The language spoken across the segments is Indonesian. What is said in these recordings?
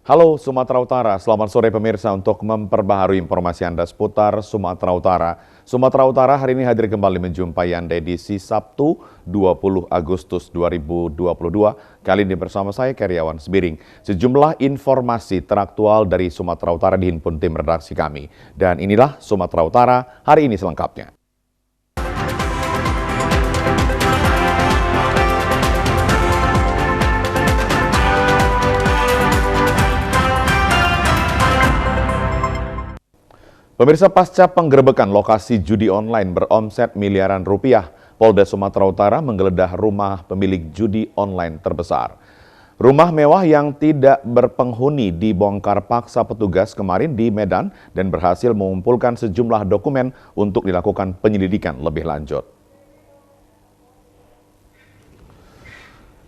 Halo Sumatera Utara, selamat sore pemirsa. Untuk memperbaharui informasi Anda seputar Sumatera Utara. Sumatera Utara hari ini hadir kembali menjumpai Anda edisi Sabtu 20 Agustus 2022. Kali ini bersama saya Karyawan Sebiring. Sejumlah informasi teraktual dari Sumatera Utara dihimpun tim redaksi kami. Dan inilah Sumatera Utara hari ini selengkapnya. Pemirsa, pasca penggerebekan lokasi judi online beromset miliaran rupiah, Polda Sumatera Utara menggeledah rumah pemilik judi online terbesar. Rumah mewah yang tidak berpenghuni dibongkar paksa petugas kemarin di Medan dan berhasil mengumpulkan sejumlah dokumen untuk dilakukan penyelidikan lebih lanjut.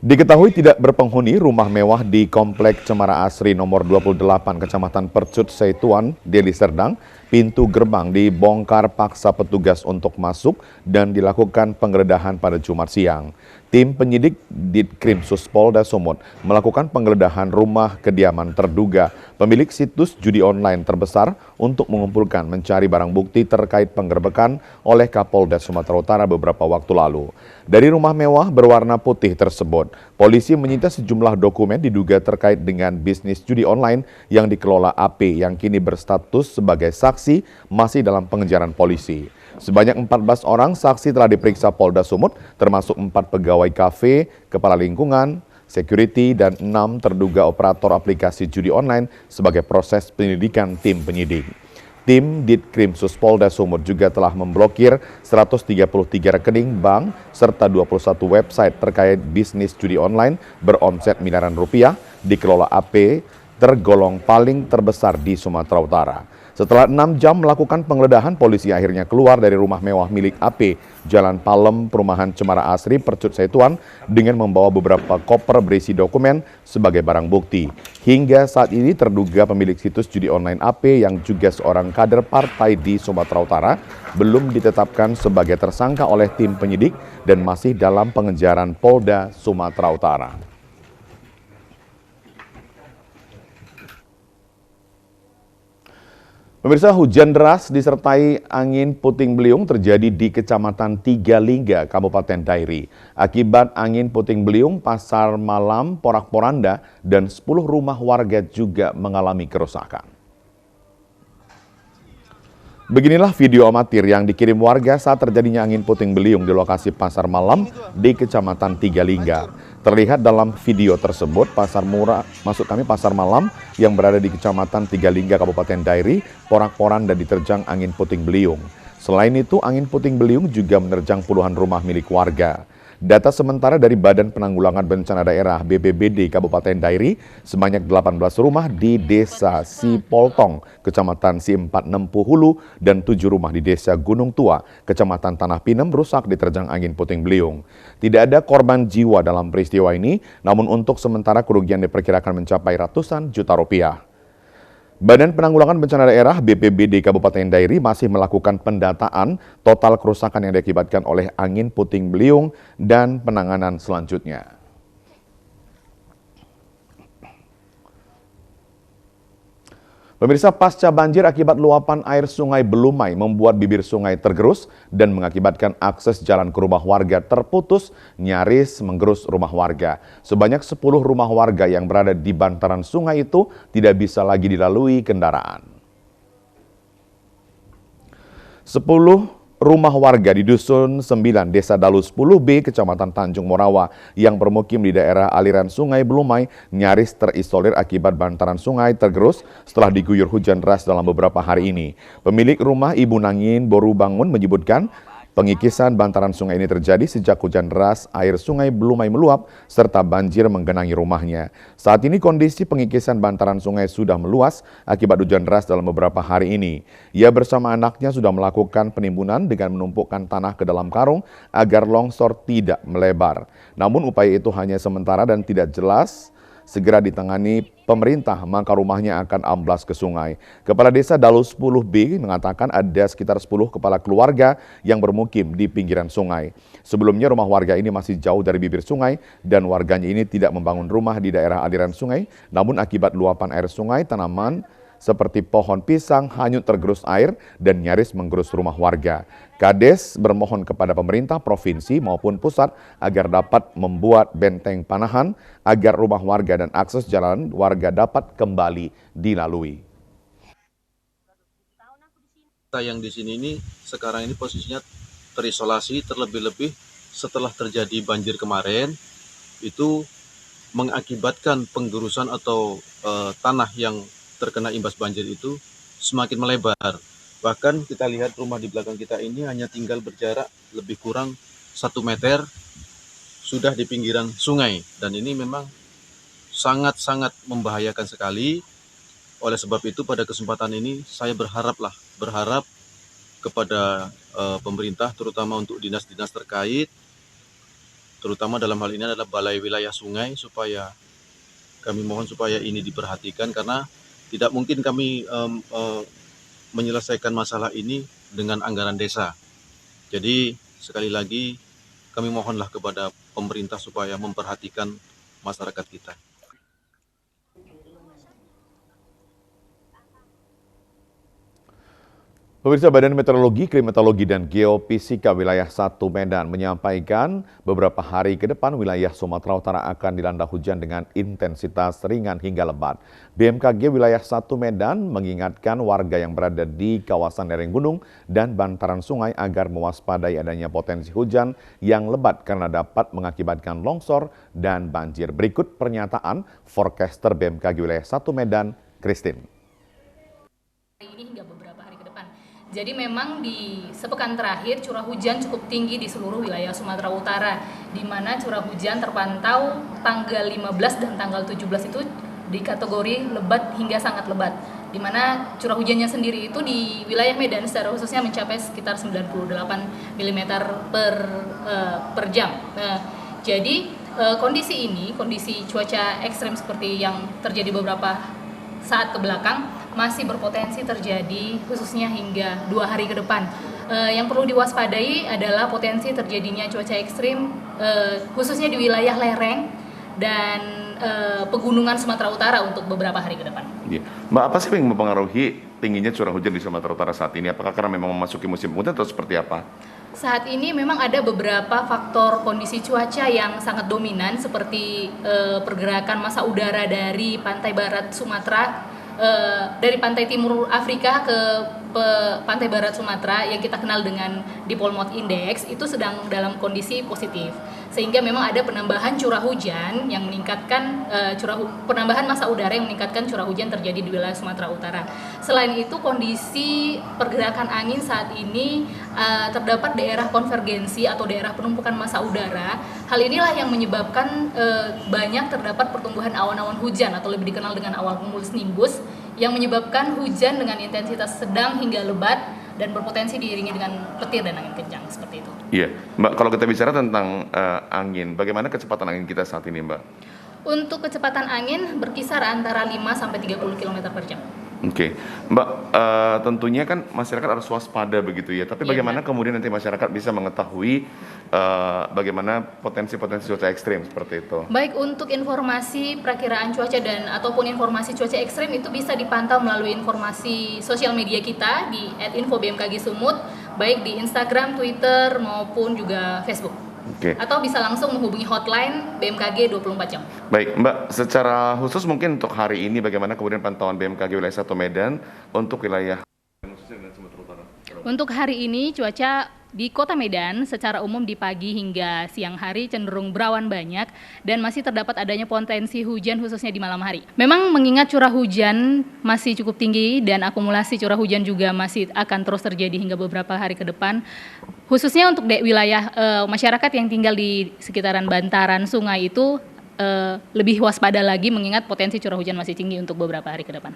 Diketahui tidak berpenghuni rumah mewah di Komplek Cemara Asri nomor 28 Kecamatan Percut Setuan, Deli Serdang, pintu gerbang dibongkar paksa petugas untuk masuk dan dilakukan penggeledahan pada Jumat siang. Tim penyidik Ditkrimsus Polda Sumut melakukan penggeledahan rumah kediaman terduga pemilik situs judi online terbesar untuk mengumpulkan mencari barang bukti terkait penggerebekan oleh Kapolda Sumatera Utara beberapa waktu lalu. Dari rumah mewah berwarna putih tersebut, polisi menyita sejumlah dokumen diduga terkait dengan bisnis judi online yang dikelola AP yang kini berstatus sebagai saksi masih dalam pengejaran polisi. Sebanyak 14 orang saksi telah diperiksa Polda Sumut, termasuk 4 pegawai kafe, kepala lingkungan, security, dan 6 terduga operator aplikasi judi online sebagai proses penyelidikan tim penyidik. Tim Ditkrimsus Polda Sumut juga telah memblokir 133 rekening bank serta 21 website terkait bisnis judi online beromset miliaran rupiah dikelola AP tergolong paling terbesar di Sumatera Utara. Setelah 6 jam melakukan penggeledahan, polisi akhirnya keluar dari rumah mewah milik AP, Jalan Palem, Perumahan Cemara Asri, Percut Setuan, dengan membawa beberapa koper berisi dokumen sebagai barang bukti. Hingga saat ini terduga pemilik situs judi online AP yang juga seorang kader partai di Sumatera Utara belum ditetapkan sebagai tersangka oleh tim penyidik dan masih dalam pengejaran Polda Sumatera Utara. Pemirsa, hujan deras disertai angin puting beliung terjadi di Kecamatan Tigalingga, Kabupaten Dairi. Akibat angin puting beliung, pasar malam porak-poranda dan 10 rumah warga juga mengalami kerusakan. Beginilah video amatir yang dikirim warga saat terjadinya angin puting beliung di lokasi pasar malam di Kecamatan Tigalingga. Terlihat dalam video tersebut, pasar malam yang berada di Kecamatan Tigalingga, Kabupaten Dairi, porak-poranda diterjang angin puting beliung. Selain itu, angin puting beliung juga menerjang puluhan rumah milik warga. Data sementara dari Badan Penanggulangan Bencana Daerah BPBD Kabupaten Dairi, sebanyak 18 rumah di Desa Sipoltong, Kecamatan Siempat Nempu Hulu, dan 7 rumah di Desa Gunung Tua, Kecamatan Tanah Pinem rusak diterjang angin puting beliung. Tidak ada korban jiwa dalam peristiwa ini, namun untuk sementara kerugian diperkirakan mencapai ratusan juta rupiah. Badan Penanggulangan Bencana Daerah BPBD Kabupaten Dairi masih melakukan pendataan total kerusakan yang diakibatkan oleh angin puting beliung dan penanganan selanjutnya. Pemirsa, pasca banjir akibat luapan air sungai Belumai membuat bibir sungai tergerus dan mengakibatkan akses jalan ke rumah warga terputus, nyaris menggerus rumah warga. Sebanyak 10 rumah warga yang berada di bantaran sungai itu tidak bisa lagi dilalui kendaraan. 10 rumah warga di Dusun 9, Desa Dalu 10B, Kecamatan Tanjung Morawa yang bermukim di daerah aliran sungai Belumai nyaris terisolir akibat bantaran sungai tergerus setelah diguyur hujan deras dalam beberapa hari ini. Pemilik rumah Ibu Nangin Boru Bangun menyebutkan pengikisan bantaran sungai ini terjadi sejak hujan deras, air sungai Belumai meluap, serta banjir menggenangi rumahnya. Saat ini kondisi pengikisan bantaran sungai sudah meluas akibat hujan deras dalam beberapa hari ini. Ia bersama anaknya sudah melakukan penimbunan dengan menumpukkan tanah ke dalam karung agar longsor tidak melebar. Namun upaya itu hanya sementara dan tidak jelas segera ditangani pemerintah, maka rumahnya akan amblas ke sungai. Kepala Desa Dalu 10B mengatakan ada sekitar 10 kepala keluarga yang bermukim di pinggiran sungai. Sebelumnya rumah warga ini masih jauh dari bibir sungai dan warganya ini tidak membangun rumah di daerah aliran sungai, namun akibat luapan air sungai, tanaman seperti pohon pisang hanyut tergerus air dan nyaris menggerus rumah warga. Kades bermohon kepada pemerintah provinsi maupun pusat agar dapat membuat benteng panahan agar rumah warga dan akses jalan warga dapat kembali dilalui. Kita yang di sini ini sekarang ini posisinya terisolasi, terlebih-lebih setelah terjadi banjir kemarin itu mengakibatkan penggerusan atau tanah yang terkena imbas banjir itu semakin melebar. Bahkan kita lihat rumah di belakang kita ini hanya tinggal berjarak lebih kurang 1 meter sudah di pinggiran sungai, dan ini memang sangat-sangat membahayakan sekali. Oleh sebab itu pada kesempatan ini saya berharap kepada pemerintah, terutama untuk dinas-dinas terkait, terutama dalam hal ini adalah Balai Wilayah Sungai, supaya kami mohon supaya ini diperhatikan, karena tidak mungkin kami menyelesaikan masalah ini dengan anggaran desa. Jadi sekali lagi kami mohonlah kepada pemerintah supaya memperhatikan masyarakat kita. Pemirsa, Badan Meteorologi, Klimatologi, dan Geofisika Wilayah 1 Medan menyampaikan beberapa hari ke depan wilayah Sumatera Utara akan dilanda hujan dengan intensitas ringan hingga lebat. BMKG Wilayah 1 Medan mengingatkan warga yang berada di kawasan lereng gunung dan bantaran sungai agar mewaspadai adanya potensi hujan yang lebat karena dapat mengakibatkan longsor dan banjir. Berikut pernyataan forecaster BMKG Wilayah 1 Medan, Christine. Ini hingga beberapa hari ke depan. Jadi memang di sepekan terakhir curah hujan cukup tinggi di seluruh wilayah Sumatera Utara, di mana curah hujan terpantau tanggal 15 dan tanggal 17 itu di kategori lebat hingga sangat lebat, di mana curah hujannya sendiri itu di wilayah Medan secara khususnya mencapai sekitar 98 mm per jam. Jadi kondisi cuaca ekstrem seperti yang terjadi beberapa saat ke belakang masih berpotensi terjadi khususnya hingga 2 hari ke depan. Yang perlu diwaspadai adalah potensi terjadinya cuaca ekstrim khususnya di wilayah lereng dan pegunungan Sumatera Utara untuk beberapa hari ke depan. Ya. Mbak, apa sih yang mempengaruhi tingginya curah hujan di Sumatera Utara saat ini? Apakah karena memang memasuki musim hujan atau seperti apa? Saat ini memang ada beberapa faktor kondisi cuaca yang sangat dominan, seperti pergerakan massa udara dari pantai barat Sumatera, dari pantai timur Afrika ke pantai barat Sumatera yang kita kenal dengan Dipole Mode Index itu sedang dalam kondisi positif, sehingga memang ada penambahan curah hujan yang meningkatkan penambahan massa udara yang meningkatkan curah hujan terjadi di wilayah Sumatera Utara. Selain itu, kondisi pergerakan angin saat ini terdapat daerah konvergensi atau daerah penumpukan massa udara. Hal inilah yang menyebabkan banyak terdapat pertumbuhan awan-awan hujan atau lebih dikenal dengan awan cumulus nimbus, yang menyebabkan hujan dengan intensitas sedang hingga lebat dan berpotensi diiringi dengan petir dan angin kencang, seperti itu. Iya, Mbak, kalau kita bicara tentang angin, bagaimana kecepatan angin kita saat ini, Mbak? Untuk kecepatan angin berkisar antara 5 sampai 30 km per jam. Oke, Mbak, tentunya kan masyarakat harus waspada begitu ya. Tapi bagaimana kemudian nanti masyarakat bisa mengetahui bagaimana potensi-potensi cuaca ekstrim seperti itu? Baik, untuk informasi perakiraan cuaca dan ataupun informasi cuaca ekstrim itu bisa dipantau melalui informasi sosial media kita di @info_bmkg_sumut, baik di Instagram, Twitter maupun juga Facebook. Oke. Atau bisa langsung menghubungi hotline BMKG 24 jam. Baik, Mbak, secara khusus mungkin untuk hari ini bagaimana kemudian pantauan BMKG Wilayah 1 Medan untuk wilayah Untuk hari ini cuaca di Kota Medan secara umum di pagi hingga siang hari cenderung berawan banyak dan masih terdapat adanya potensi hujan khususnya di malam hari. Memang mengingat curah hujan masih cukup tinggi dan akumulasi curah hujan juga masih akan terus terjadi hingga beberapa hari ke depan. Khususnya untuk wilayah masyarakat yang tinggal di sekitaran bantaran sungai itu lebih waspada lagi mengingat potensi curah hujan masih tinggi untuk beberapa hari ke depan.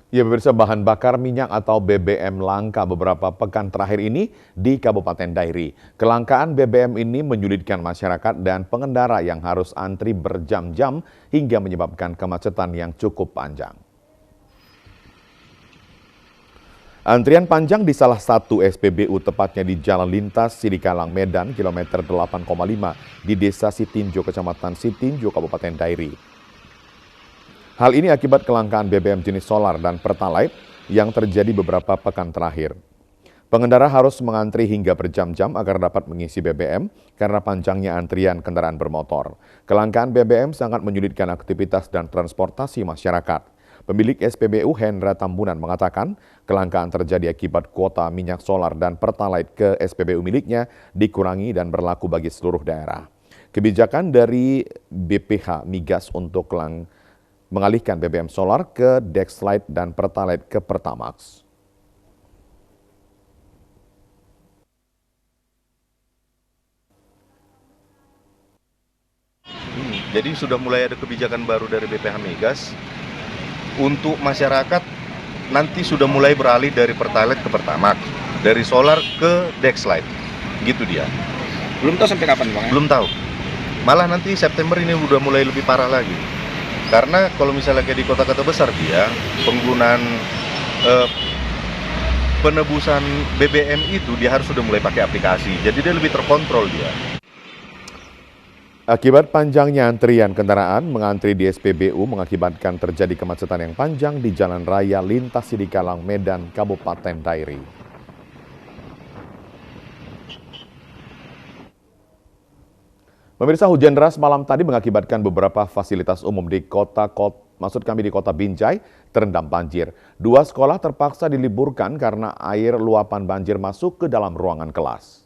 Ya pemirsa, bahan bakar minyak atau BBM langka beberapa pekan terakhir ini di Kabupaten Dairi. Kelangkaan BBM ini menyulitkan masyarakat dan pengendara yang harus antri berjam-jam hingga menyebabkan kemacetan yang cukup panjang. Antrian panjang di salah satu SPBU, tepatnya di Jalan Lintas Sidikalang Medan, kilometer 8,5 di Desa Sitinjo, Kecamatan Sitinjo, Kabupaten Dairi. Hal ini akibat kelangkaan BBM jenis solar dan Pertalite yang terjadi beberapa pekan terakhir. Pengendara harus mengantri hingga berjam-jam agar dapat mengisi BBM karena panjangnya antrian kendaraan bermotor. Kelangkaan BBM sangat menyulitkan aktivitas dan transportasi masyarakat. Pemilik SPBU Hendra Tambunan mengatakan kelangkaan terjadi akibat kuota minyak solar dan Pertalite ke SPBU miliknya dikurangi dan berlaku bagi seluruh daerah. Kebijakan dari BPH Migas untuk mengalihkan BBM solar ke Dexlite dan Pertalite ke Pertamax. Jadi sudah mulai ada kebijakan baru dari BPH Migas untuk masyarakat, nanti sudah mulai beralih dari Pertalite ke Pertamax, dari solar ke Dexlite, gitu dia. Belum tahu sampai kapan Bang? Belum tahu. Malah nanti September ini udah mulai lebih parah lagi. Karena kalau misalnya kayak di kota-kota besar dia, penggunaan penebusan BBM itu dia harus sudah mulai pakai aplikasi. Jadi dia lebih terkontrol dia. Akibat panjangnya antrian kendaraan mengantri di SPBU mengakibatkan terjadi kemacetan yang panjang di Jalan Raya Lintas Sidikalang Medan, Kabupaten Dairi. Pemirsa, hujan deras malam tadi mengakibatkan beberapa fasilitas umum di kota Binjai terendam banjir. 2 sekolah terpaksa diliburkan karena air luapan banjir masuk ke dalam ruangan kelas.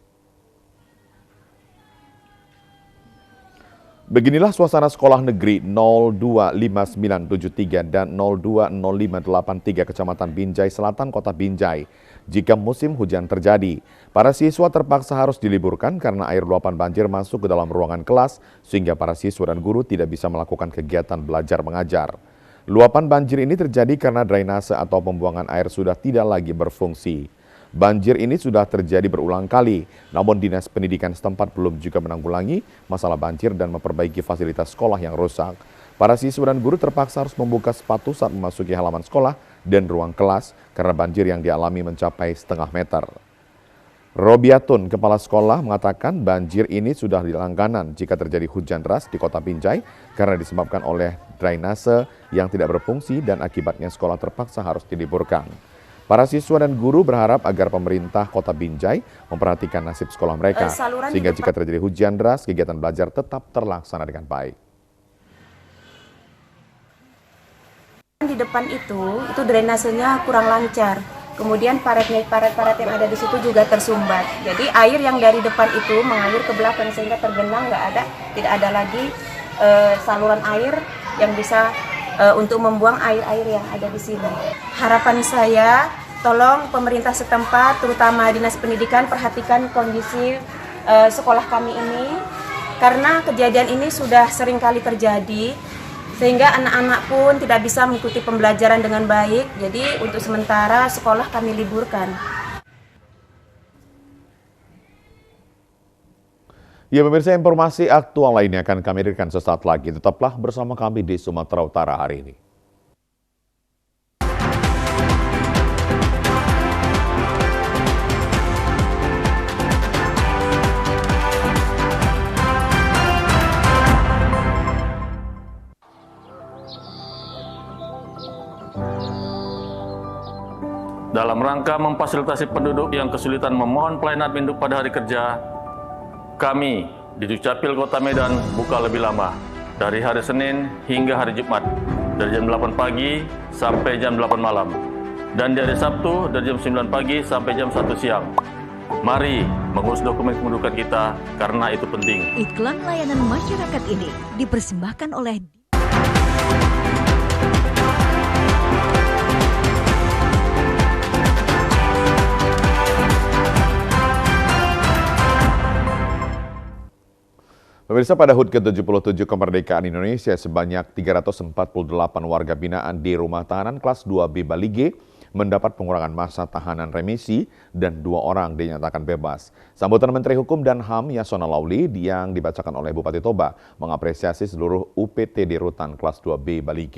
Beginilah suasana sekolah negeri 025973 dan 020583 Kecamatan Binjai Selatan, Kota Binjai. Jika musim hujan terjadi, para siswa terpaksa harus diliburkan karena air luapan banjir masuk ke dalam ruangan kelas sehingga para siswa dan guru tidak bisa melakukan kegiatan belajar mengajar. Luapan banjir ini terjadi karena drainase atau pembuangan air sudah tidak lagi berfungsi. Banjir ini sudah terjadi berulang kali, namun Dinas Pendidikan setempat belum juga menanggulangi masalah banjir dan memperbaiki fasilitas sekolah yang rusak. Para siswa dan guru terpaksa harus membuka sepatu saat memasuki halaman sekolah dan ruang kelas karena banjir yang dialami mencapai setengah meter. Robiatun, kepala sekolah, mengatakan banjir ini sudah langganan jika terjadi hujan deras di Kota Binjai karena disebabkan oleh drainase yang tidak berfungsi dan akibatnya sekolah terpaksa harus diliburkan. Para siswa dan guru berharap agar pemerintah Kota Binjai memperhatikan nasib sekolah mereka, sehingga jika terjadi hujan deras, kegiatan belajar tetap terlaksana dengan baik. Di depan itu drainasenya kurang lancar. Kemudian paret yang ada di situ juga tersumbat. Jadi air yang dari depan itu mengalir ke belakang sehingga tergenang, tidak ada lagi saluran air yang bisa untuk membuang air-air yang ada di sini. Harapan saya, tolong pemerintah setempat, terutama Dinas Pendidikan, perhatikan kondisi sekolah kami ini, karena kejadian ini sudah sering kali terjadi, sehingga anak-anak pun tidak bisa mengikuti pembelajaran dengan baik. Jadi untuk sementara sekolah kami liburkan. Ya pemirsa, informasi aktual lainnya akan kami hadirkan sesaat lagi. Tetaplah bersama kami di Sumatera Utara hari ini. Dalam rangka memfasilitasi penduduk yang kesulitan memohon pelayanan induk pada hari kerja, kami di Dukcapil Kota Medan buka lebih lama, dari hari Senin hingga hari Jumat, dari jam 8 pagi sampai jam 8 malam, dan di hari Sabtu dari jam 9 pagi sampai jam 1 siang. Mari mengurus dokumen kependudukan kita, karena itu penting. Iklan layanan masyarakat ini dipersembahkan oleh Pemirsa, pada HUT ke-77 kemerdekaan Indonesia, sebanyak 348 warga binaan di rumah tahanan kelas 2B Bali G mendapat pengurangan masa tahanan remisi dan 2 orang dinyatakan bebas. Sambutan Menteri Hukum dan HAM Yasona Lauli yang dibacakan oleh Bupati Toba mengapresiasi seluruh UPT di rutan kelas 2B Bali G.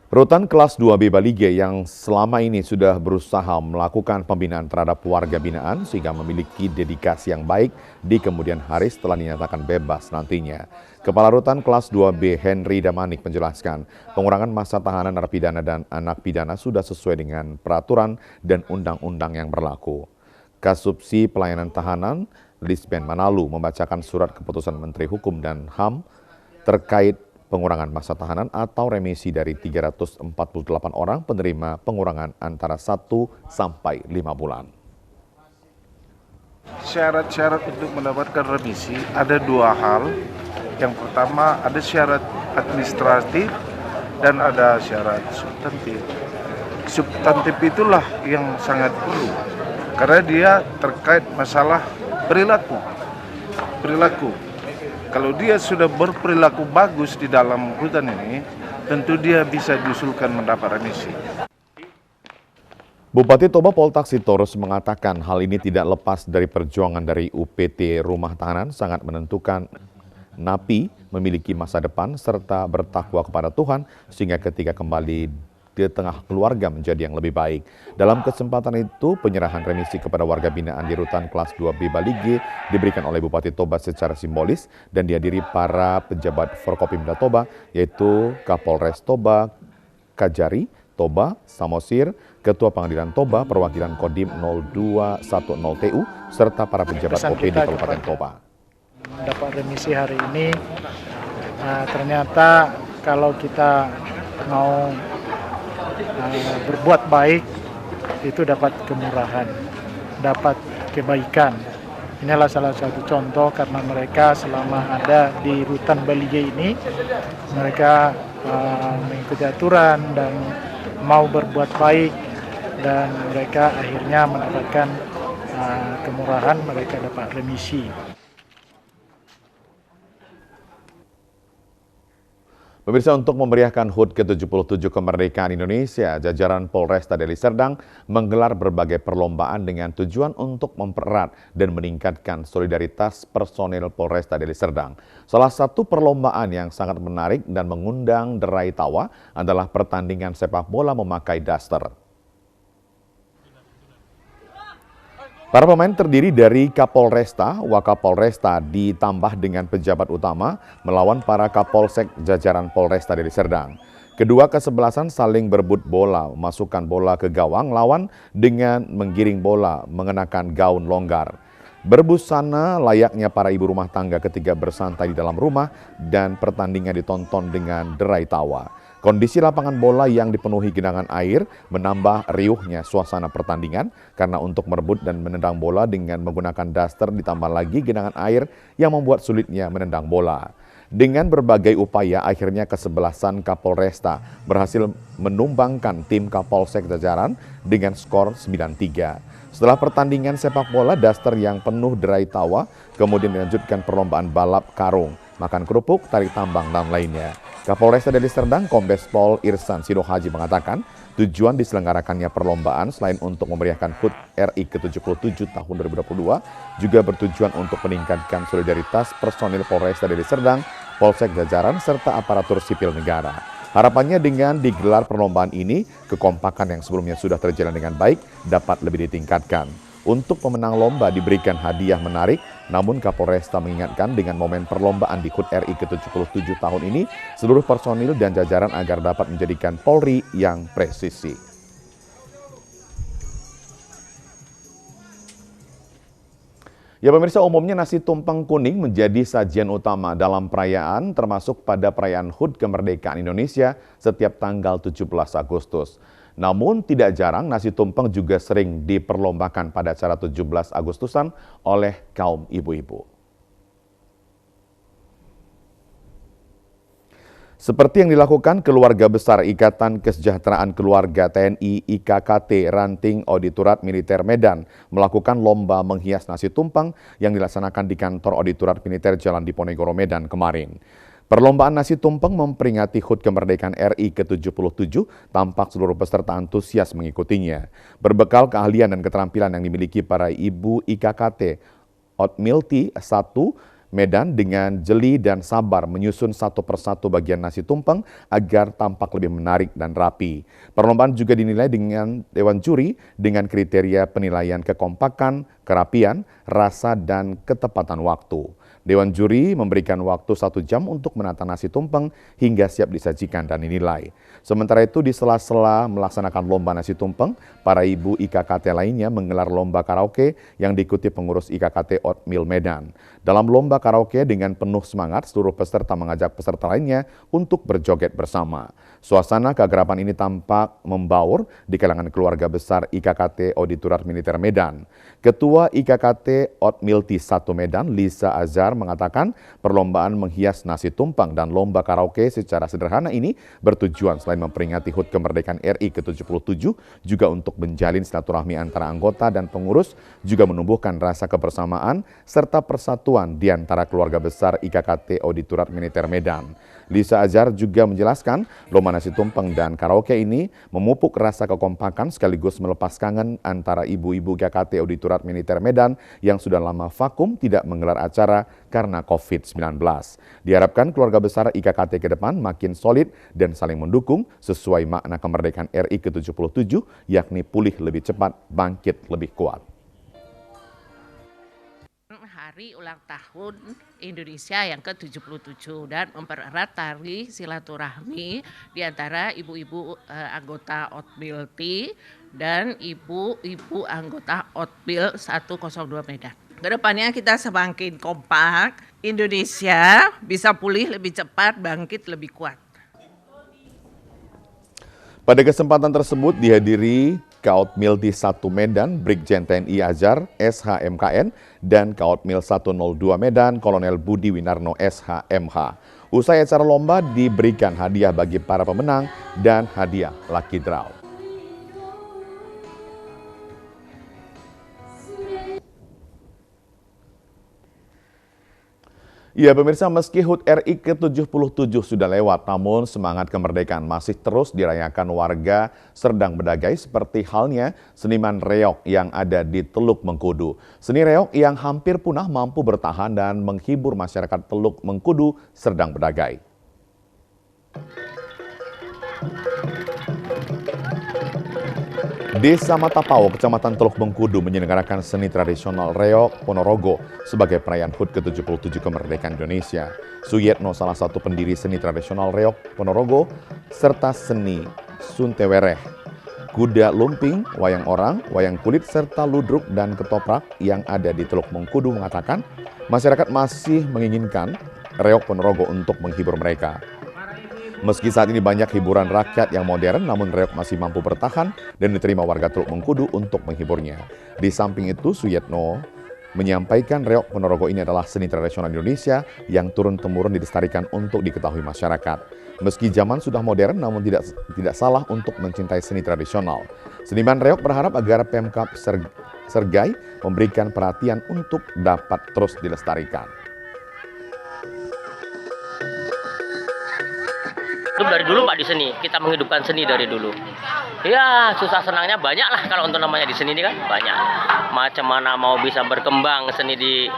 Rutan kelas 2B Bali G yang selama ini sudah berusaha melakukan pembinaan terhadap warga binaan sehingga memiliki dedikasi yang baik di kemudian hari setelah dinyatakan bebas nantinya. Kepala Rutan kelas 2B Henry Damanik menjelaskan pengurangan masa tahanan narapidana dan anak pidana sudah sesuai dengan peraturan dan undang-undang yang berlaku. Kasubsi Pelayanan Tahanan Lisben Manalu membacakan surat keputusan Menteri Hukum dan HAM terkait pengurangan masa tahanan atau remisi dari 348 orang penerima pengurangan antara 1 sampai 5 bulan. Syarat-syarat untuk mendapatkan remisi ada 2 hal. Yang pertama ada syarat administratif dan ada syarat substantif. Substantif itulah yang sangat perlu karena dia terkait masalah perilaku. Kalau dia sudah berperilaku bagus di dalam rutan ini, tentu dia bisa diusulkan mendapat remisi. Bupati Toba Poltak Sitorus mengatakan hal ini tidak lepas dari perjuangan dari UPT Rumah Tahanan sangat menentukan napi memiliki masa depan serta bertakwa kepada Tuhan sehingga ketika kembali di tengah keluarga menjadi yang lebih baik. Dalam kesempatan itu, penyerahan remisi kepada warga binaan di rutan kelas 2B Bali G diberikan oleh Bupati Toba secara simbolis dan dihadiri para pejabat Forkopimda Toba, yaitu Kapolres Toba, Kajari, Toba, Samosir, Ketua Pengadilan Toba, Perwakilan Kodim 0210 TU, serta para pejabat OPD Kabupaten Toba. Dapat remisi hari ini, ternyata kalau kita mau berbuat baik itu dapat kemurahan, dapat kebaikan. Inilah salah satu contoh karena mereka selama ada di rutan Bali G ini mereka mengikuti aturan dan mau berbuat baik dan mereka akhirnya mendapatkan kemurahan, mereka dapat remisi. Pemirsa, untuk memeriahkan HUT ke-77 kemerdekaan Indonesia, jajaran Polresta Deli Serdang menggelar berbagai perlombaan dengan tujuan untuk mempererat dan meningkatkan solidaritas personil Polresta Deli Serdang. Salah satu perlombaan yang sangat menarik dan mengundang derai tawa adalah pertandingan sepak bola memakai daster. Para pemain terdiri dari Kapolresta, Wakapolresta ditambah dengan pejabat utama melawan para Kapolsek jajaran Polresta Deli Serdang. Kedua kesebelasan saling berebut bola, memasukkan bola ke gawang lawan dengan menggiring bola mengenakan gaun longgar. Berbusana layaknya para ibu rumah tangga ketika bersantai di dalam rumah dan pertandingan ditonton dengan derai tawa. Kondisi lapangan bola yang dipenuhi genangan air menambah riuhnya suasana pertandingan karena untuk merebut dan menendang bola dengan menggunakan daster ditambah lagi genangan air yang membuat sulitnya menendang bola. Dengan berbagai upaya akhirnya kesebelasan Kapolresta berhasil menumbangkan tim Kapolsek jajaran dengan skor 9-3. Setelah pertandingan sepak bola daster yang penuh derai tawa, kemudian dilanjutkan perlombaan balap karung, makan kerupuk, tarik tambang, dan lainnya. Kapolresta Deli Serdang Kombes Pol Irsan Sidohaji mengatakan tujuan diselenggarakannya perlombaan selain untuk memeriahkan HUT RI ke-77 tahun 2022 juga bertujuan untuk meningkatkan solidaritas personil Polresta Deli Serdang, Polsek jajaran, serta aparatur sipil negara. Harapannya dengan digelar perlombaan ini, kekompakan yang sebelumnya sudah terjalan dengan baik dapat lebih ditingkatkan. Untuk pemenang lomba diberikan hadiah menarik, namun Kapolresta mengingatkan dengan momen perlombaan di HUT RI ke-77 tahun ini, seluruh personil dan jajaran agar dapat menjadikan Polri yang presisi. Ya pemirsa, umumnya nasi tumpeng kuning menjadi sajian utama dalam perayaan, termasuk pada perayaan HUT Kemerdekaan Indonesia setiap tanggal 17 Agustus. Namun tidak jarang nasi tumpeng juga sering diperlombakan pada acara 17 Agustusan oleh kaum ibu-ibu. Seperti yang dilakukan Keluarga Besar Ikatan Kesejahteraan Keluarga TNI IKKT Ranting Auditorat Militer Medan melakukan lomba menghias nasi tumpeng yang dilaksanakan di kantor Auditorat Militer Jalan Diponegoro Medan kemarin. Perlombaan nasi tumpeng memperingati HUT kemerdekaan RI ke-77, tampak seluruh peserta antusias mengikutinya. Berbekal keahlian dan keterampilan yang dimiliki para ibu IKKT, Otmilti 1 Medan dengan jeli dan sabar menyusun satu persatu bagian nasi tumpeng agar tampak lebih menarik dan rapi. Perlombaan juga dinilai dengan Dewan Juri dengan kriteria penilaian kekompakan, kerapian, rasa, dan ketepatan waktu. Dewan Juri memberikan waktu 1 jam untuk menata nasi tumpeng hingga siap disajikan dan dinilai. Sementara itu di sela-sela melaksanakan lomba nasi tumpeng, para ibu IKKT lainnya menggelar lomba karaoke yang diikuti pengurus IKKT Otmil Medan. Dalam lomba karaoke dengan penuh semangat, seluruh peserta mengajak peserta lainnya untuk berjoget bersama. Suasana keakraban ini tampak membaur di kalangan keluarga besar IKKT Auditorat Militer Medan. Ketua IKKT Otmilti 1 Medan, Lisa Azhar, mengatakan perlombaan menghias nasi tumpeng dan lomba karaoke secara sederhana ini bertujuan selain memperingati HUT kemerdekaan RI ke-77, juga untuk menjalin silaturahmi antara anggota dan pengurus, juga menumbuhkan rasa kebersamaan serta persatuan di antara keluarga besar IKKT Auditorat Militer Medan. Lisa Azhar juga menjelaskan lomba nasi tumpeng dan karaoke ini memupuk rasa kekompakan sekaligus melepas kangen antara ibu-ibu IKKT Auditorat Militer Medan yang sudah lama vakum tidak menggelar acara karena COVID-19. Diharapkan keluarga besar IKKT ke depan makin solid dan saling mendukung sesuai makna kemerdekaan RI ke-77, yakni pulih lebih cepat, bangkit lebih kuat. Hari ulang tahun Indonesia yang ke-77 dan mempererat tali silaturahmi di antara ibu-ibu anggota Otmilti dan ibu-ibu anggota Otmil 102 Medan. Kedepannya kita semakin kompak, Indonesia bisa pulih lebih cepat, bangkit lebih kuat. Pada kesempatan tersebut dihadiri Kaotmilti 1 Medan, Brigjen TNI Azhar, SHMKN, dan Kaotmil 102 Medan, Kolonel Budi Winarno, SHMH. Usai acara lomba diberikan hadiah bagi para pemenang dan hadiah lucky draw. Ya pemirsa, meski HUT RI ke-77 sudah lewat, namun semangat kemerdekaan masih terus dirayakan warga Serdang Bedagai seperti halnya seniman reog yang ada di Teluk Mengkudu. Seni reog yang hampir punah mampu bertahan dan menghibur masyarakat Teluk Mengkudu, Serdang Bedagai. Desa Matapao, Kecamatan Teluk Mengkudu menyelenggarakan seni tradisional reog Ponorogo sebagai perayaan HUT ke-77 kemerdekaan Indonesia. Suyetno, salah satu pendiri seni tradisional reog Ponorogo, serta seni Suntewereh, kuda lumping, wayang orang, wayang kulit, serta ludruk dan ketoprak yang ada di Teluk Mengkudu mengatakan masyarakat masih menginginkan reog Ponorogo untuk menghibur mereka. Meski saat ini banyak hiburan rakyat yang modern, namun reog masih mampu bertahan dan diterima warga Teluk Mengkudu untuk menghiburnya. Di samping itu, Suyetno menyampaikan reog Ponorogo ini adalah seni tradisional Indonesia yang turun-temurun dilestarikan untuk diketahui masyarakat. Meski zaman sudah modern, namun tidak salah untuk mencintai seni tradisional. Seniman reog berharap agar Pemkab Sergai memberikan perhatian untuk dapat terus dilestarikan. Dari dulu Pak di seni, kita menghidupkan seni dari dulu. Ya susah senangnya banyak lah kalau untuk namanya di seni ini kan banyak. Macam mana mau bisa berkembang seni di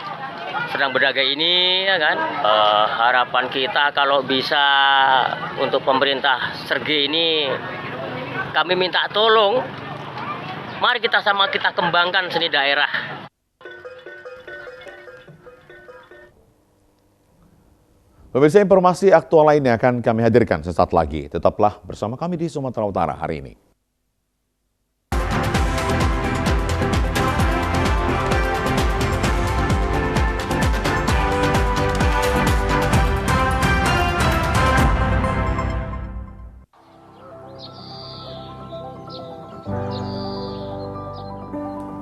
Serdang Bedagai ini ya kan. Harapan kita kalau bisa untuk pemerintah Sergai ini kami minta tolong. Mari kita kembangkan seni daerah. Pemirsa, informasi aktual lainnya akan kami hadirkan sesaat lagi. Tetaplah bersama kami di Sumatera Utara hari ini.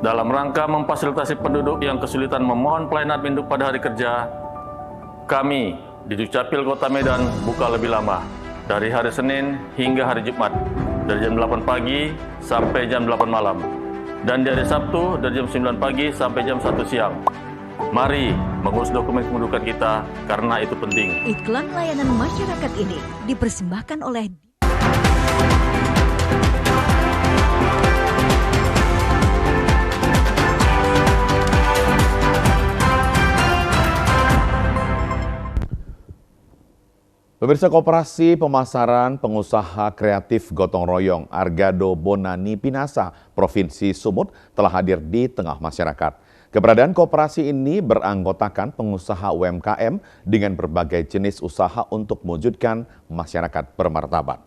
Dalam rangka memfasilitasi penduduk yang kesulitan memohon pelayanan induk pada hari kerja, kami di Dukcapil Kota Medan buka lebih lama, dari hari Senin hingga hari Jumat, dari jam 8 pagi sampai jam 8 malam. Dan di hari Sabtu dari jam 9 pagi sampai jam 1 siang. Mari mengurus dokumen kependudukan kita karena itu penting. Iklan layanan masyarakat ini dipersembahkan oleh Pemirsa, Koperasi Pemasaran Pengusaha Kreatif Gotong Royong Argado Bonani Pinasa, Provinsi Sumut telah hadir di tengah masyarakat. Keberadaan koperasi ini beranggotakan pengusaha UMKM dengan berbagai jenis usaha untuk mewujudkan masyarakat bermartabat.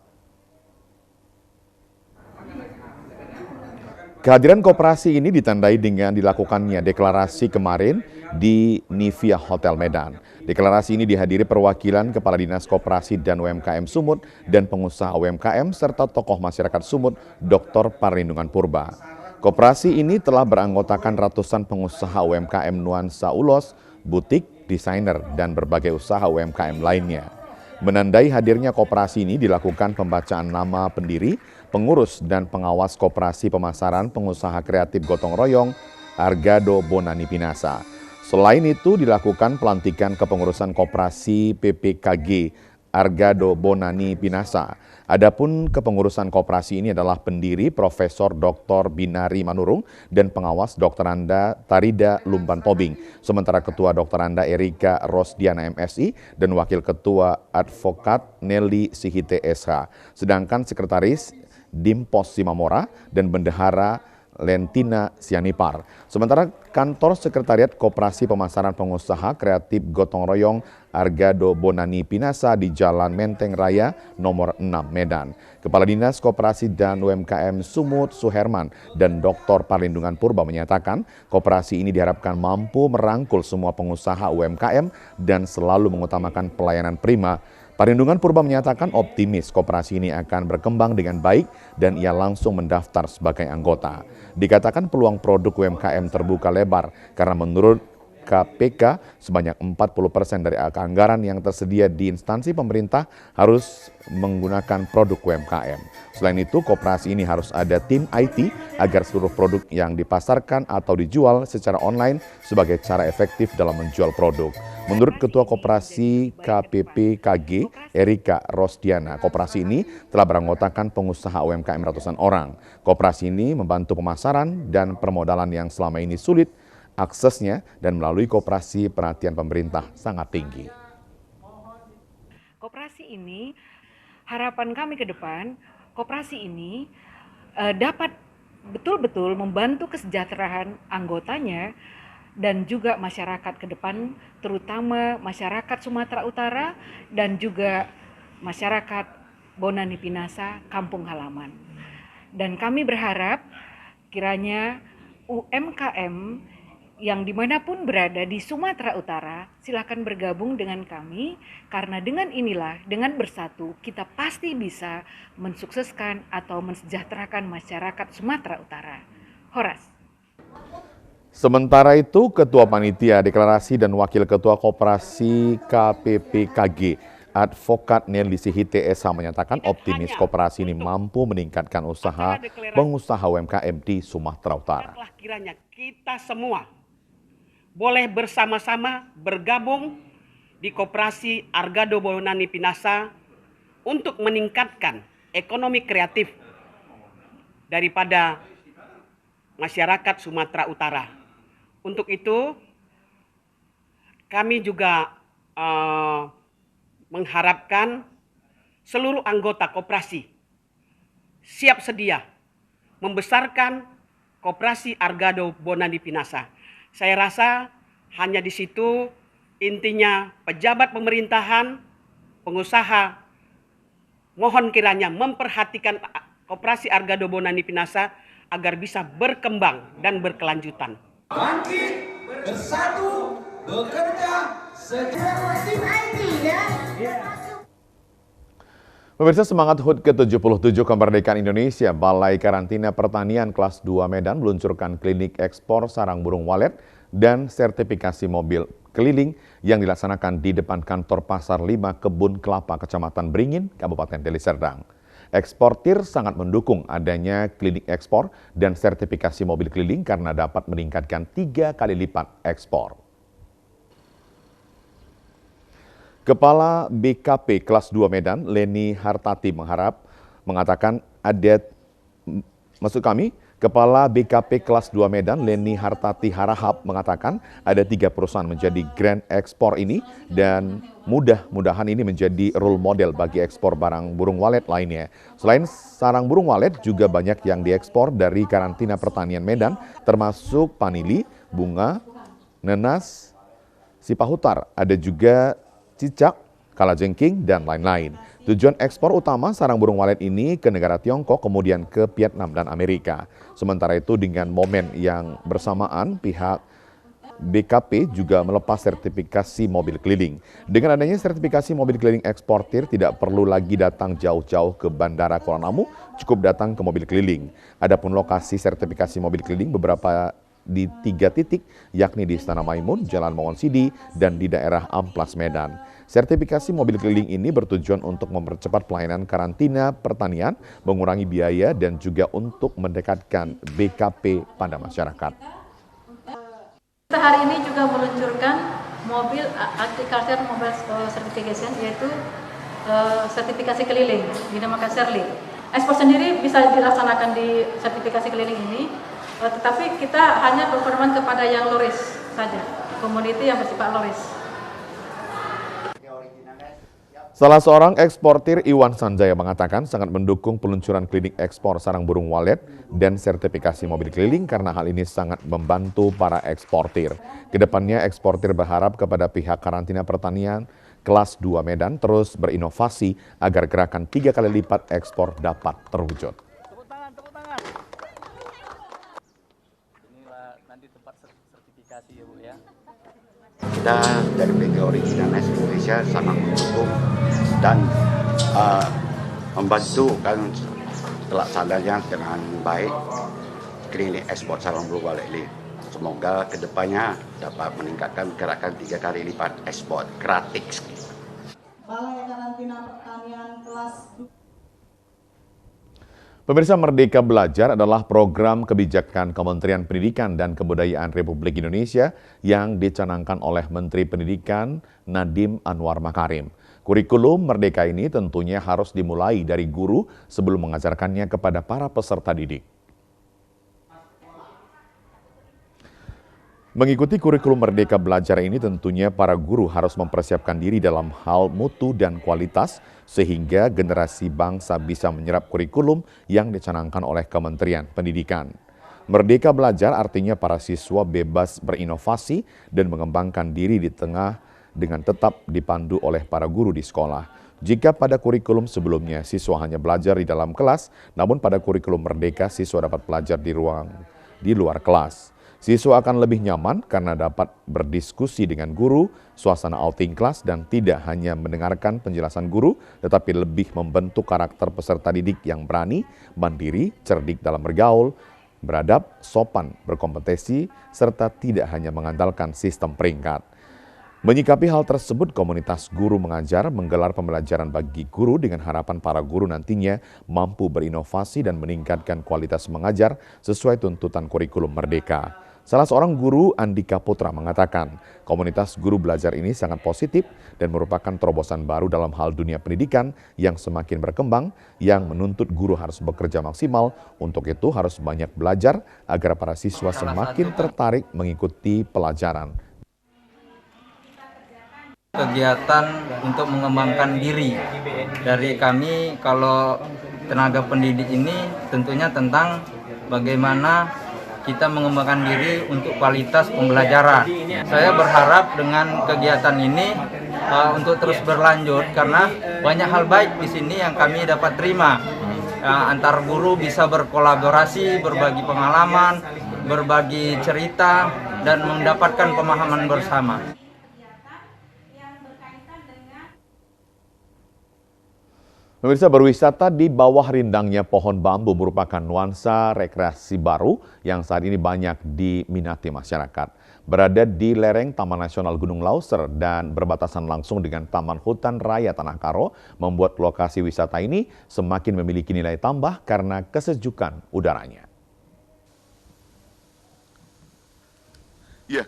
Kehadiran koperasi ini ditandai dengan dilakukannya deklarasi kemarin di Nivea Hotel Medan. Deklarasi ini dihadiri perwakilan Kepala Dinas Koperasi dan UMKM Sumut dan pengusaha UMKM serta tokoh masyarakat Sumut, Dr. Parlindungan Purba. Koperasi ini telah beranggotakan ratusan pengusaha UMKM nuansa ulos, butik, desainer, dan berbagai usaha UMKM lainnya. Menandai hadirnya koperasi ini dilakukan pembacaan nama pendiri, pengurus, dan pengawas Koperasi Pemasaran Pengusaha Kreatif Gotong Royong Argado Bonani Pinasa. Selain itu dilakukan pelantikan kepengurusan Koperasi PPKG Argado Bonani Pinasa. Adapun kepengurusan koperasi ini adalah pendiri Profesor Dr. Binari Manurung dan pengawas Dr. Anda Tarida Lumban Tobing. Sementara Ketua Dr. Anda Erika Rosdiana MSI dan Wakil Ketua Advokat Nelly Sihite SH. Sedangkan Sekretaris Dimpos Simamora dan Bendahara Lentina Sianipar. Sementara Kantor Sekretariat Koperasi Pemasaran Pengusaha Kreatif Gotong Royong Argado Bonani Pinasa di Jalan Menteng Raya nomor 6 Medan. Kepala Dinas Koperasi dan UMKM Sumut Suherman dan Dr. Parlindungan Purba menyatakan koperasi ini diharapkan mampu merangkul semua pengusaha UMKM dan selalu mengutamakan pelayanan prima. Parlindungan Purba menyatakan optimis koperasi ini akan berkembang dengan baik dan ia langsung mendaftar sebagai anggota. Dikatakan peluang produk UMKM terbuka lebar karena menurut KPK sebanyak 40% dari anggaran yang tersedia di instansi pemerintah harus menggunakan produk UMKM. Selain itu, koperasi ini harus ada tim IT agar seluruh produk yang dipasarkan atau dijual secara online sebagai cara efektif dalam menjual produk. Menurut Ketua Koperasi KPPKG Erika Rosdiana, koperasi ini telah beranggotakan pengusaha UMKM ratusan orang. Koperasi ini membantu pemasaran dan permodalan yang selama ini sulit aksesnya dan melalui koperasi perhatian pemerintah sangat tinggi. Koperasi ini, harapan kami ke depan, koperasi ini dapat betul-betul membantu kesejahteraan anggotanya dan juga masyarakat ke depan, terutama masyarakat Sumatera Utara dan juga masyarakat Bonani Pinasa, kampung halaman. Dan kami berharap kiranya UMKM yang dimanapun berada di Sumatera Utara, silakan bergabung dengan kami, karena dengan inilah, dengan bersatu, kita pasti bisa mensukseskan atau mensejahterakan masyarakat Sumatera Utara. Horas. Sementara itu, Ketua Panitia Deklarasi dan Wakil Ketua Koperasi KPPKG Advokat Nelly Sihite SH menyatakan optimis koperasi ini mampu meningkatkan usaha pengusaha UMKM di Sumatera Utara. Kiranya kita semua boleh bersama-sama bergabung di Koperasi Argado Bonani Pinasa untuk meningkatkan ekonomi kreatif daripada masyarakat Sumatera Utara. Untuk itu, kami juga mengharapkan seluruh anggota koperasi siap sedia membesarkan Koperasi Argado Bonani Pinasa. Saya rasa hanya di situ intinya pejabat pemerintahan, pengusaha, mohon kiranya memperhatikan Koperasi Argado Bonani Pinasa agar bisa berkembang dan berkelanjutan. Bangkit, bersatu, bekerja, secara tim IT ya. Pemirsa, semangat HUT ke-77 kemerdekaan Indonesia, Balai Karantina Pertanian kelas 2 Medan meluncurkan klinik ekspor sarang burung walet dan sertifikasi mobil keliling yang dilaksanakan di depan kantor Pasar 5 Kebun Kelapa, Kecamatan Beringin, Kabupaten Deli Serdang. Eksportir sangat mendukung adanya klinik ekspor dan sertifikasi mobil keliling karena dapat meningkatkan 3 kali lipat ekspor. Kepala BKP kelas 2 Medan, Leni Hartati Kepala BKP kelas 2 Medan, Leni Hartati Harahap mengatakan ada 3 perusahaan menjadi grand ekspor ini dan mudah-mudahan ini menjadi role model bagi ekspor barang burung walet lainnya. Selain sarang burung walet, juga banyak yang diekspor dari karantina pertanian Medan, termasuk panili, bunga, nenas, sipahutar, ada juga cicak, kalajengking, dan lain-lain. Tujuan ekspor utama sarang burung walet ini ke negara Tiongkok, kemudian ke Vietnam dan Amerika. Sementara itu dengan momen yang bersamaan, pihak BKP juga melepas sertifikasi mobil keliling. Dengan adanya sertifikasi mobil keliling eksportir, tidak perlu lagi datang jauh-jauh ke Bandara Kuala Namu, cukup datang ke mobil keliling. Adapun lokasi sertifikasi mobil keliling beberapa di 3 titik, yakni di Istana Maimun, Jalan Mawonsidi, dan di daerah Amplas Medan. Sertifikasi mobil keliling ini bertujuan untuk mempercepat pelayanan karantina pertanian, mengurangi biaya, dan juga untuk mendekatkan BKP pada masyarakat. Kita hari ini juga meluncurkan mobil agriculture mobile certification, yaitu sertifikasi keliling, dinamakan Serli. Ekspor sendiri bisa dilaksanakan di sertifikasi keliling ini, tetapi kita hanya berpedoman kepada yang loris saja, komoditi yang bersifat loris. Salah seorang eksportir, Iwan Sanjaya, mengatakan sangat mendukung peluncuran klinik ekspor sarang burung walet dan sertifikasi mobil keliling karena hal ini sangat membantu para eksportir. Kedepannya eksportir berharap kepada pihak karantina pertanian kelas 2 Medan terus berinovasi agar gerakan 3 kali lipat ekspor dapat terwujud. Inilah nanti tempat sertifikasi ya Bu ya. Kita dari PT Originalnes Indonesia sangat mendukung dan membantu kan pelaksananya dengan baik klinik ekspor sarang burung walet ini. Semoga kedepannya dapat meningkatkan gerakan 3 kali lipat ekspor gratis. Balai Karantina Pertanian kelas 2. Pemirsa, Merdeka Belajar adalah program kebijakan Kementerian Pendidikan dan Kebudayaan Republik Indonesia yang dicanangkan oleh Menteri Pendidikan Nadiem Anwar Makarim. Kurikulum Merdeka ini tentunya harus dimulai dari guru sebelum mengajarkannya kepada para peserta didik. Mengikuti kurikulum Merdeka Belajar ini tentunya para guru harus mempersiapkan diri dalam hal mutu dan kualitas sehingga generasi bangsa bisa menyerap kurikulum yang dicanangkan oleh Kementerian Pendidikan. Merdeka Belajar artinya para siswa bebas berinovasi dan mengembangkan diri di tengah dengan tetap dipandu oleh para guru di sekolah. Jika pada kurikulum sebelumnya siswa hanya belajar di dalam kelas, namun pada kurikulum Merdeka siswa dapat belajar di luar kelas. Siswa akan lebih nyaman karena dapat berdiskusi dengan guru, suasana outing kelas, dan tidak hanya mendengarkan penjelasan guru, tetapi lebih membentuk karakter peserta didik yang berani, mandiri, cerdik dalam bergaul, beradab, sopan, berkompetisi, serta tidak hanya mengandalkan sistem peringkat. Menyikapi hal tersebut, komunitas guru mengajar menggelar pembelajaran bagi guru dengan harapan para guru nantinya mampu berinovasi dan meningkatkan kualitas mengajar sesuai tuntutan kurikulum Merdeka. Salah seorang guru, Andika Putra, mengatakan komunitas guru belajar ini sangat positif dan merupakan terobosan baru dalam hal dunia pendidikan yang semakin berkembang, yang menuntut guru harus bekerja maksimal. Untuk itu harus banyak belajar agar para siswa semakin tertarik mengikuti pelajaran. Kegiatan untuk mengembangkan diri dari kami kalau tenaga pendidik ini tentunya tentang bagaimana kita mengembangkan diri untuk kualitas pembelajaran. Saya berharap dengan kegiatan ini untuk terus berlanjut karena banyak hal baik di sini yang kami dapat terima. Antar guru bisa berkolaborasi, berbagi pengalaman, berbagi cerita, dan mendapatkan pemahaman bersama. Pemirsa, berwisata di bawah rindangnya pohon bambu merupakan nuansa rekreasi baru yang saat ini banyak diminati masyarakat. Berada di lereng Taman Nasional Gunung Lauser dan berbatasan langsung dengan Taman Hutan Raya Tanah Karo membuat lokasi wisata ini semakin memiliki nilai tambah karena kesejukan udaranya. Ya,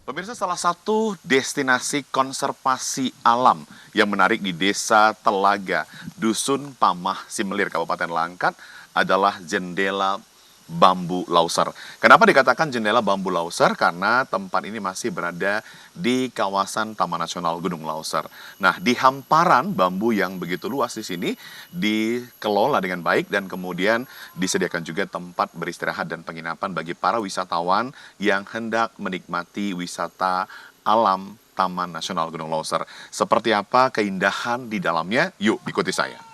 pemirsa, salah satu destinasi konservasi alam yang menarik di Desa Telaga, Dusun Pamah Simelir, Kabupaten Langkat adalah Jendela Bambu Lauser. Kenapa dikatakan Jendela Bambu Lauser? Karena tempat ini masih berada di kawasan Taman Nasional Gunung Lauser. Nah, di hamparan bambu yang begitu luas di sini dikelola dengan baik dan kemudian disediakan juga tempat beristirahat dan penginapan bagi para wisatawan yang hendak menikmati wisata alam Taman Nasional Gunung Lauser. Seperti apa keindahan di dalamnya? Yuk, ikuti saya.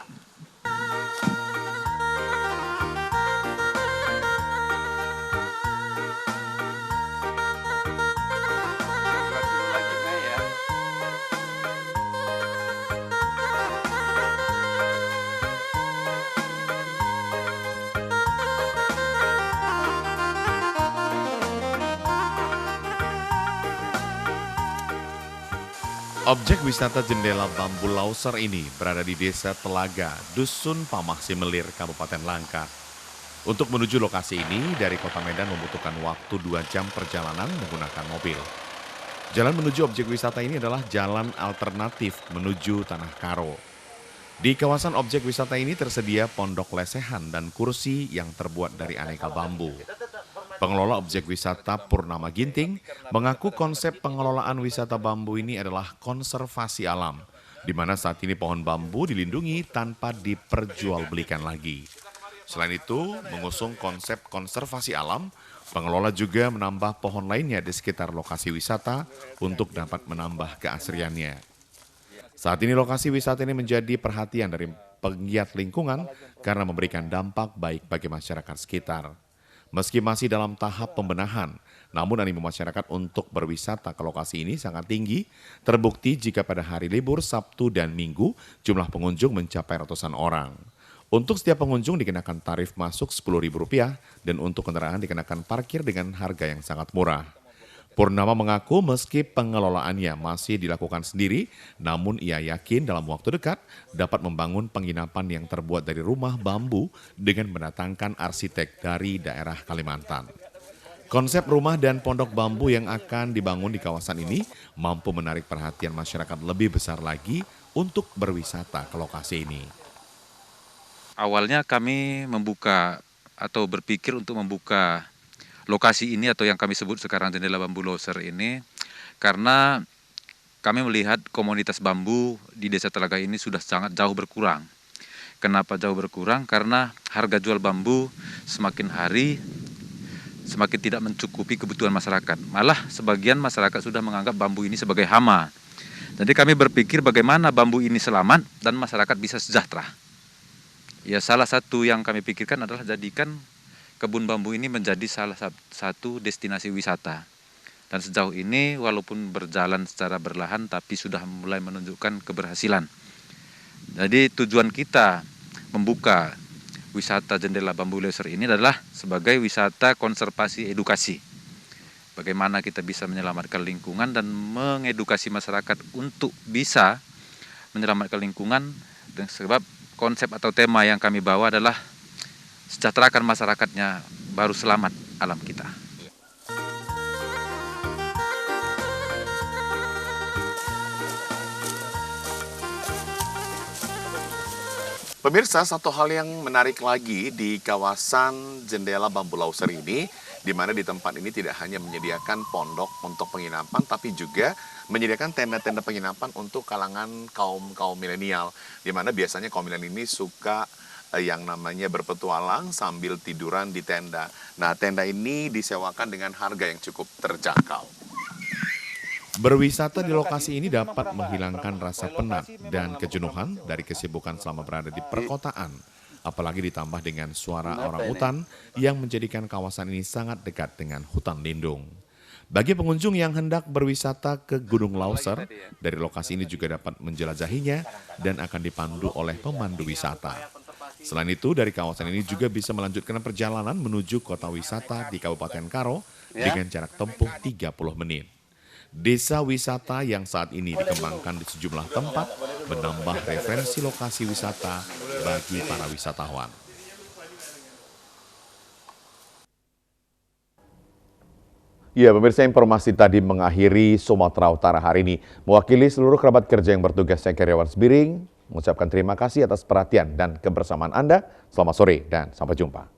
Objek wisata Jendela Bambu Lauser ini berada di Desa Telaga, Dusun Pamah Simelir, Kabupaten Langkat. Untuk menuju lokasi ini, dari Kota Medan membutuhkan waktu 2 jam perjalanan menggunakan mobil. Jalan menuju objek wisata ini adalah jalan alternatif menuju Tanah Karo. Di kawasan objek wisata ini tersedia pondok lesehan dan kursi yang terbuat dari aneka bambu. Pengelola objek wisata Purnama Ginting mengaku konsep pengelolaan wisata bambu ini adalah konservasi alam, di mana saat ini pohon bambu dilindungi tanpa diperjualbelikan lagi. Selain itu, mengusung konsep konservasi alam, pengelola juga menambah pohon lainnya di sekitar lokasi wisata untuk dapat menambah keasriannya. Saat ini lokasi wisata ini menjadi perhatian dari penggiat lingkungan karena memberikan dampak baik bagi masyarakat sekitar. Meski masih dalam tahap pembenahan, namun animo masyarakat untuk berwisata ke lokasi ini sangat tinggi, terbukti jika pada hari libur Sabtu dan Minggu jumlah pengunjung mencapai ratusan orang. Untuk setiap pengunjung dikenakan tarif masuk Rp10.000 dan untuk kendaraan dikenakan parkir dengan harga yang sangat murah. Purnama mengaku meski pengelolaannya masih dilakukan sendiri, namun ia yakin dalam waktu dekat dapat membangun penginapan yang terbuat dari rumah bambu dengan mendatangkan arsitek dari daerah Kalimantan. Konsep rumah dan pondok bambu yang akan dibangun di kawasan ini mampu menarik perhatian masyarakat lebih besar lagi untuk berwisata ke lokasi ini. Awalnya kami membuka atau berpikir untuk membuka lokasi ini atau yang kami sebut sekarang Jendela Bambu Lauser ini karena kami melihat komunitas bambu di Desa Telaga ini sudah sangat jauh berkurang. Kenapa jauh berkurang? Karena harga jual bambu semakin hari semakin tidak mencukupi kebutuhan masyarakat. Malah sebagian masyarakat sudah menganggap bambu ini sebagai hama. Jadi kami berpikir bagaimana bambu ini selamat dan masyarakat bisa sejahtera. Ya, salah satu yang kami pikirkan adalah jadikan kebun bambu ini menjadi salah satu destinasi wisata. Dan sejauh ini walaupun berjalan secara berlahan tapi sudah mulai menunjukkan keberhasilan. Jadi tujuan kita membuka wisata Jendela Bambu Lauser ini adalah sebagai wisata konservasi edukasi. Bagaimana kita bisa menyelamatkan lingkungan dan mengedukasi masyarakat untuk bisa menyelamatkan lingkungan. Dan sebab konsep atau tema yang kami bawa adalah sejahterakan masyarakatnya, baru selamat alam kita. Pemirsa, satu hal yang menarik lagi di kawasan Jendela Bambu Lauser ini, di mana di tempat ini tidak hanya menyediakan pondok untuk penginapan, tapi juga menyediakan tenda-tenda penginapan untuk kalangan kaum milenial, di mana biasanya kaum milenial ini suka yang namanya berpetualang sambil tiduran di tenda. Nah, tenda ini disewakan dengan harga yang cukup terjangkau. Berwisata di lokasi ini dapat menghilangkan rasa penat dan kejenuhan dari kesibukan selama berada di perkotaan. Apalagi ditambah dengan suara orangutan yang menjadikan kawasan ini sangat dekat dengan hutan lindung. Bagi pengunjung yang hendak berwisata ke Gunung Lauser, dari lokasi ini juga dapat menjelajahinya dan akan dipandu oleh pemandu wisata. Selain itu, dari kawasan ini juga bisa melanjutkan perjalanan menuju kota wisata di Kabupaten Karo dengan jarak tempuh 30 menit. Desa wisata yang saat ini dikembangkan di sejumlah tempat menambah referensi lokasi wisata bagi para wisatawan. Ya, pemirsa, informasi tadi mengakhiri Sumatera Utara hari ini. Mewakili seluruh kerabat kerja yang bertugas, saya Karyawan Sebiring mengucapkan terima kasih atas perhatian dan kebersamaan Anda. Selamat sore dan sampai jumpa.